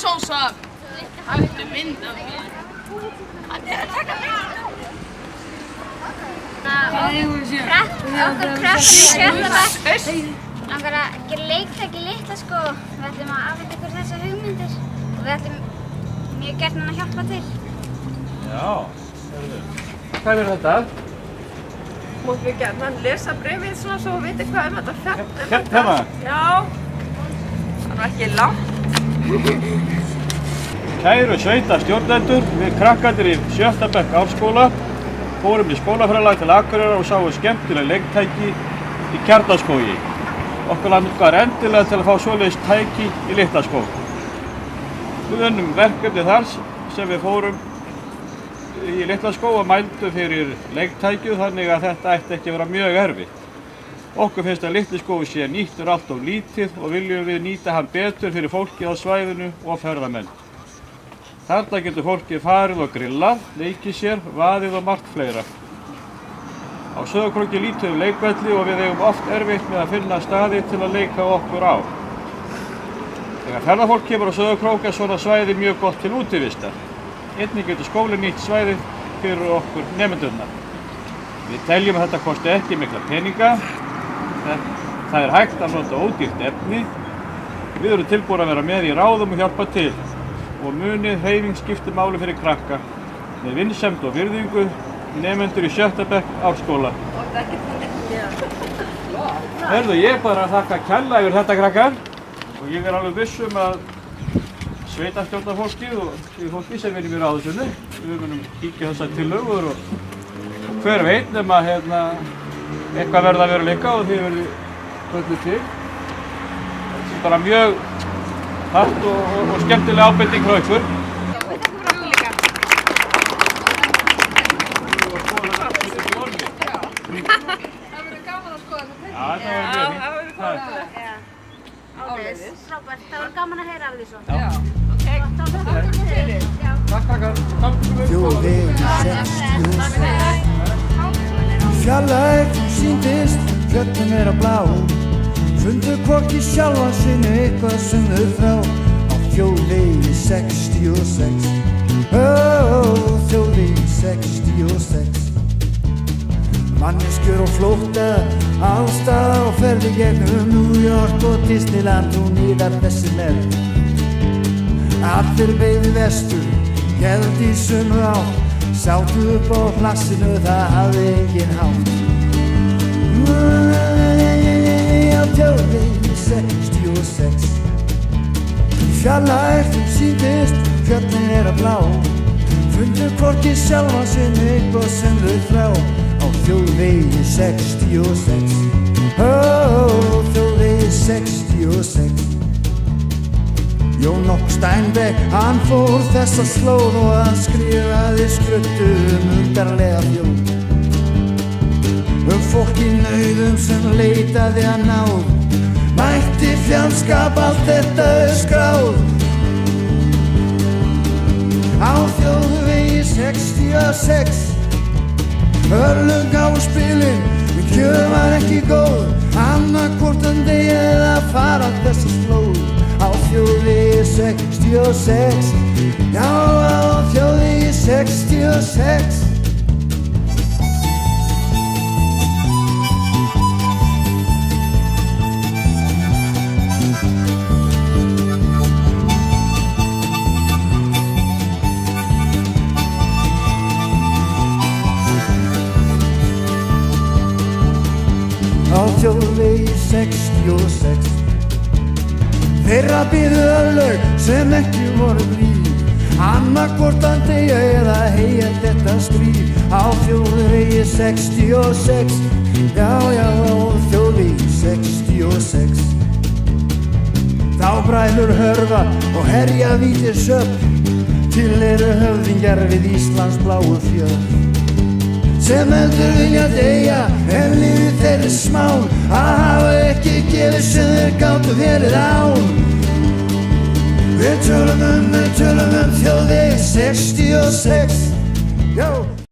sósa. Hættu mynd af mér. Hann að taka mynd. Okkur krakkar í sjötta bekk langar að gera leiktæki litla sko. Við ætlum að afhenda ykkur þessar hugmyndir og við ætlum mjög gjarnan að hjálpa til. Já, hvað þetta? Máttum við gjarnan lesa bréfið svona svo við vitum hvað þetta fjallar. Hérna? Já, það er ekki langt. Kæru sveitarstjórnendur, við krakkarnir í 7. bekk Árskóla fórum í skólaferðalag til Akureyrar og sáum skemmtileg leiktæki í Kjarnaskógi. Okkur langar endilega til að fá svoleiðis tæki í Litlaskóg. Við unnum verkefni þar sem við fórum í Litlaskóg og mældum fyrir leiktækju þannig að þetta ætti ekki að vera mjög erfitt. Okkur finnst að Litlaskógur sé nýttur allt of lítið og viljum við nýta hann betur fyrir fólkið á svæðinu og ferðamenn. Þarna getur fólkið farið og grillað, leikið sér, vaðið og margt fleira. Á Sauðárkróki lítið leikvelli og við eigum oft erfitt með að finna staði til að leika okkur á. Þegar ferðafólk kemur á Sauðárkrók er svona svæði mjög gott til útivistar. Einnig getur skólinn nýtt svæðið fyrir okkur nemendurna. Við teljum að þetta kosti ekki mikla peninga. Það er hægt að nota ódýrt efni. Við erum tilbúin að vera með í ráðum og hjálpa til. Og munið hreyfing skiptir máli fyrir krakka. Með vinsemd og virðingu, nemendur í 7. bekk Árskóla. Heyrðu, ég er bara að þakka kærlega yfir þetta krakkar. Og ég er alveg viss að sveitarstjórnarfólkið og því fólki sem verið í ráðhúsinu, við munum kíkja þessar tillögur og hver veit nema eitthvað verða að vera líka og þið verið kvöldu til. Þetta er bara mjög hart og skemmtileg ábending frá ykkur. Það verður gaman að skoða þetta. Já, það verður mjög fínt. Áleiðis. Frábært, það var gaman að heyra af því svo. Já. Takk krakkar. Þjóðveginn 66 Fjarlægt sýndist fjöllin vera blá. Fundu hvorki sjálfan sinni eitthvað sem þau þrá. Á þjóðvegi 66 Þjóðvegi 66 Manneskjur og flótta alls staðar og ferði gegnum New York og Disneyland og nýðar þessi með. Allir beygðu vestur, héldu í sömu átt, sátu upp á hlassinu, það hafði engin hátt. Á þjóðvegi 66 Fjarlægt sýndist fjöllin vera blá. Fundu hvorki sjálfan sinni eitthvað sem þau þrá. Á þjóðvegi 66 Þjóðvegi 66 Jón nokk Steinbeck, hann fór þessa slóð og hann skrifaði skruddu undarlega þjóð. Fólk í nauðum sem leitaði að náð, mætti fjandskap allt þetta skráð. Á þjóðvegi 66 örlög á spilin, en kjör var ekki góð. Annarkvort degi eða fara þessa slóð. Á þjóðvegi 66 Já, á þjóðvegi 66 Á þjóðvegi 66 Þeirra biðu örlög sem ekki voru blíð. Annarkvort degi eða heyja þetta stríð. Á þjóðvegi 66 Já, á þjóðvegi 66 Þá brælur hörfa og herja vítir söfn. Til eru höfðingjar við Íslands bláu fjöll. Sem heldur vilja deyja en lífið þeirri smán. Að hafa ekki gefið sem þeir gátu verið án. Við tölum þjóðvegi 66